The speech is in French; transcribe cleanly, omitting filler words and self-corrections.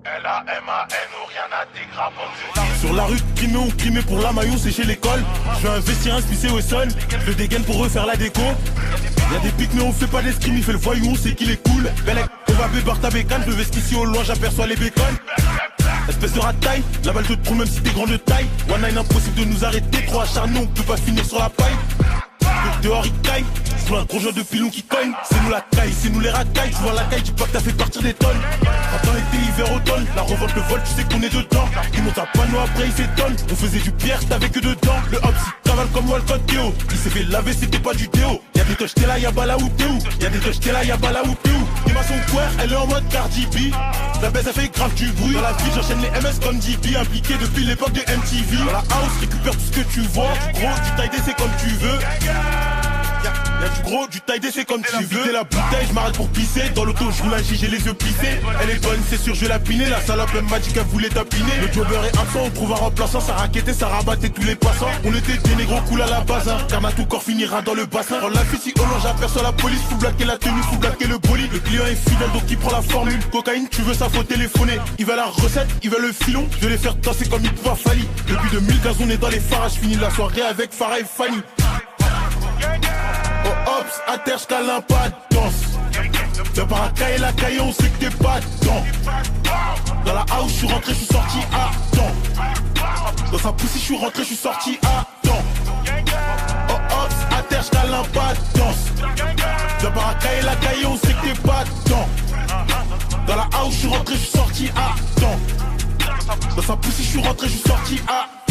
L-A-M-A-N ou rien à dégrappons. Sur la rue, crimé ou crimé pour la maillot, c'est chez l'école. Je vais investir un spicé au sol. Le dégaine pour refaire la déco. Y'a des pics mais on fait pas d'escrime, il fait le voyou, on sait qu'il est cool. Bellec, on va bébar ta bécane, je vais qu'ici au loin j'aperçois les bacon. Espèce de rataille, la balle te trouve même si t'es grand de taille. One nine impossible de nous arrêter, trop acharné, on peut pas finir sur la paille. Dehors il caille, je vois un gros jeu de pilon qui cogne. C'est nous la caille, c'est nous les racailles. Tu vois la caille, dis pas que t'as fait partir des tonnes. Printemps, été, hiver, automne, la revolte, le vol, tu sais qu'on est dedans. Il monte à panneau, après il s'étonne. On faisait du pierre, t'avais que dedans. Le hop, il cavale comme Walcott Théo. Il s'est fait laver, c'était pas du déo. Y'a des toches, t'es là, y'a bala ou t'es où. Y'a des toches, t'es là, y'a bala ou t'es où. Dis ma son queer, elle est en mode Cardi B. La baisse, elle fait grave du bruit. Dans la ville, j'enchaîne les MS comme DB. Impliqué depuis l'époque de MTV. Dans la house, récupère tout ce que tu vois. Du gros, du taille c'est comme tu veux. Y'a du gros, du taille c'est comme tu veux. La bouteille, je m'arrête pour pisser. Dans l'auto, je roule un J, j'ai les yeux plissés. Elle est bonne, c'est sûr, je vais la piner. La salope, elle m'a dit qu'elle voulait tapiner. Le jobber est absent, on trouve un remplaçant. Ça raquettait, ça rabattait tous les passants. On était des négros cool à la base, hein. Car tout corps finira dans le bassin. Quand la fille si au loin, j'aperçois la police. Faut blaquer la tenue, faut blaquer le bolide. Le client est fidèle, donc il prend la formule. Cocaïne, tu veux ça, faut téléphoner. Il veut la recette, il veut le filon. Je vais les faire danser comme il pouvoir Fali. Depuis 2015, on est dans les phares. Je finis la soirée avec Farah et Fanny. Oh hops, à terre, j'calin pas de danse. Viens par la caille, la caille, on sait que t'es pas dedans. Dans la house, je suis rentré, je suis sorti à temps. Dans sa poussée, je suis rentré, je suis sorti à temps. Oh hops, à terre, j'calin pas de danse. Viens par la caille, on sait que t'es pas dedans. Dans la house, je suis rentré, je suis sorti à temps. Dans sa poussée, je suis rentré, je suis sorti à temps.